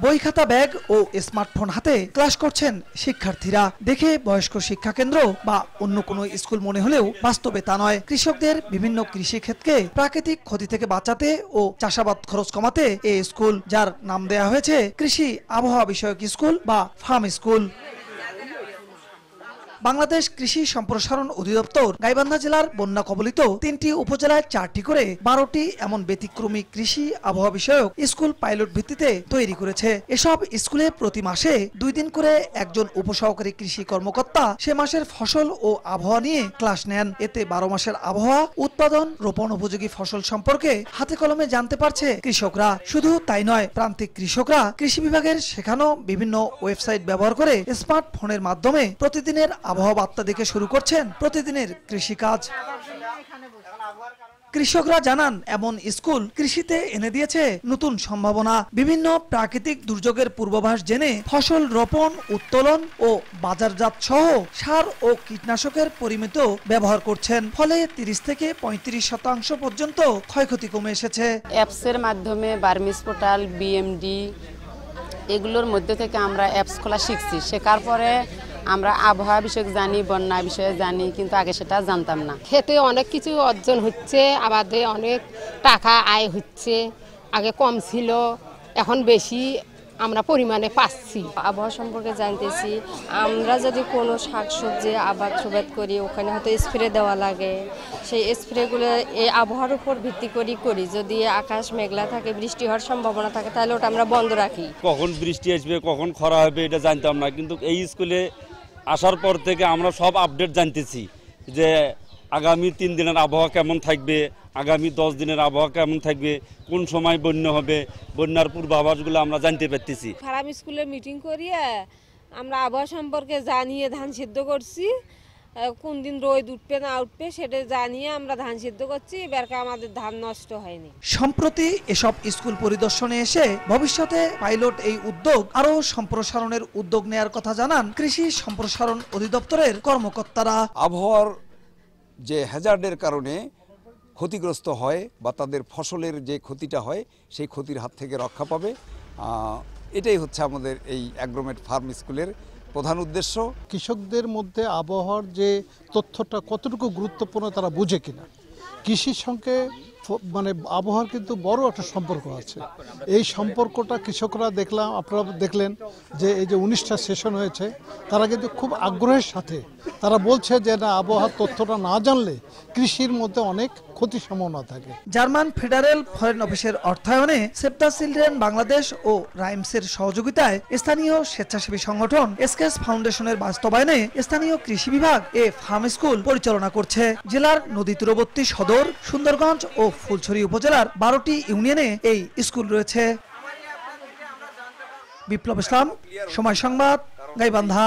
বই খাতা ব্যাগ ও স্মার্টফোন হাতে ক্লাস করছেন শিক্ষার্থীরা। দেখে বয়স্ক শিক্ষা কেন্দ্র বা অন্য কোনো স্কুল মনে হলেও বাস্তবে তা নয়। কৃষকদের বিভিন্ন কৃষি ক্ষেতকে প্রাকৃতিক ক্ষতি থেকে বাঁচাতে ও চাষাবাদ খরচ কমাতে এই স্কুল, যার নাম দেয়া হয়েছে কৃষি আবহাওয়া বিষয়ক স্কুল বা ফার্ম স্কুল। বাংলাদেশ কৃষি সম্প্রসারণ অধিদপ্তর গাইবান্ধা জেলার বন্যা কবলিত ৩টি উপজেলায় 4টি করে 12টি এমন ব্যতিক্রমী কৃষি আবহাওয়া বিষয়ক স্কুল পাইলট ভিত্তিতে তৈরি করেছে। এসব স্কুলে প্রতি মাসে 2 দিন করে একজন উপসহকারী কৃষি কর্মকর্তা সে মাসের ফসল ও আবহাওয়া নিয়ে ক্লাস নেন। এতে 12 মাসের আবহাওয়া, উৎপাদন, রোপণ উপযোগী ফসল সম্পর্কে হাতে কলমে জানতে পারছে কৃষকরা। শুধু তাই নয়, প্রান্তিক কৃষকরা কৃষি বিভাগের শেখানো বিভিন্ন ওয়েবসাইট ব্যবহার করে স্মার্টফোনের মাধ্যমে প্রতিদিনের আবহাওয়া বার্তা দেখে শুরু করছেন প্রতিদিনের কৃষিকাজ। কৃষকরা জানান, এমন স্কুল কৃষিতে এনে দিয়েছে নতুন সম্ভাবনা। বিভিন্ন প্রাকৃতিক দুর্যোগের পূর্বাভাস জেনে ফসল রোপণ, উত্তোলন ও বাজারজাত সহ সার ও কীটনাশকের পরিমিত ব্যবহার করছেন। ফলে 30 থেকে 35% পর্যন্ত ক্ষয়ক্ষতি কমে এসেছে। অ্যাপসের মাধ্যমে বার্মিস পোর্টাল, বিএমডি এগুলোর মধ্যে থেকে আমরা অ্যাপস খোলা শিখছি। শেখার পরে আমরা আবহাওয়া বিষয়ক জানি, বন্যা বিষয়ে জানি, কিন্তু আগে সেটা জানতাম না। খেতে অনেক কিছু অর্জন হচ্ছে, আবাদে অনেক টাকা আয় হচ্ছে। আগে কম ছিল, এখন বেশি আমরা পরিমাণে পাচ্ছি। আবহাওয়া সম্পর্কে জানতেছি। আমরা যদি কোনো শাকসবজি আবাদ করি, ওখানে হয়তো স্প্রে দেওয়া লাগে। সেই স্প্রেগুলো এই আবহাওয়ার উপর ভিত্তি করি। যদি আকাশ মেঘলা থাকে, বৃষ্টি হওয়ার সম্ভাবনা থাকে, তাহলে ওটা আমরা বন্ধ রাখি। কখন বৃষ্টি আসবে, কখন খরা হবে এটা জানতাম না, কিন্তু এই স্কুলে আসার পর থেকে আমরা সব আপডেট জানতেছি যে আগামী 3 দিনের আবহাওয়া কেমন থাকবে, আগামী 10 দিনের আবহাওয়া কেমন থাকবে, কোন সময় বন্যা হবে, বন্যার পূর্বাভাসগুলো আমরা জানতে পারতেছি। ফার্ম স্কুলে মিটিং করিয়ে আমরা আবহাওয়া সম্পর্কে জানিয়ে ধান সিদ্ধ করছি। কোন দিন রোদ উঠবে না উঠবে সেটা জানিয়ে আমরা ধান সিদ্ধ করছি। এবার আমাদের ধান নষ্ট হয়নি। সম্প্রতি এসব স্কুল পরিদর্শনে এসে ভবিষ্যতে পাইলট এই উদ্যোগ আরো সম্প্রসারণের উদ্যোগ নেয়ার কথা জানান কৃষি সম্প্রসারণ অধিদপ্তরের কর্মকর্তারা। আবহাওয়ার যে হ্যাজার্ডের কারণে ক্ষতিগ্রস্ত হয় বা তাদের ফসলের যে ক্ষতিটা হয়, সেই ক্ষতির হাত থেকে রক্ষা পাবে। এটাই হচ্ছে আমাদের এই অ্যাগ্রোমেট ফার্ম স্কুলের প্রধান উদ্দেশ্য। কৃষকদের মধ্যে আবহাওয়ার যে তথ্যটা কতটুকু গুরুত্বপূর্ণ তারা বুঝে কিনা, কৃষির সঙ্গে মানে আবহাওয়ার কিন্তু বড় একটা সম্পর্ক আছে। এই সম্পর্কটা কৃষকরা দেখলাম, আপনারা দেখলেন যে এই যে 19টা সেশন হয়েছে, তারা কিন্তু খুব আগ্রহের সাথে তারা বলছে যে না, আবহাওয়ার তথ্যটা না জানলে কৃষির মধ্যে অনেক ক্ষতির সম্ভাবনা থাকে। জার্মান ফেডারেল ফরেন অফিসের অর্থায়নে সেভ দ্য চিলড্রেন বাংলাদেশ ও রাইমসের সহযোগিতায় স্থানীয় স্বেচ্ছাসেবী সংগঠন স্কেচ ফাউন্ডেশনের বাস্তবায়নে স্থানীয় কৃষি বিভাগ এ ফার্ম স্কুল পরিচালনা করছে। জেলার নদী তীরবর্তী সদর, সুন্দরগঞ্জ ও ফুলছড়ি উপজেলার 12টি ইউনিয়নে এই স্কুল রয়েছে। বিপ্লব ইসলাম, সময় সংবাদ, গাইবান্ধা।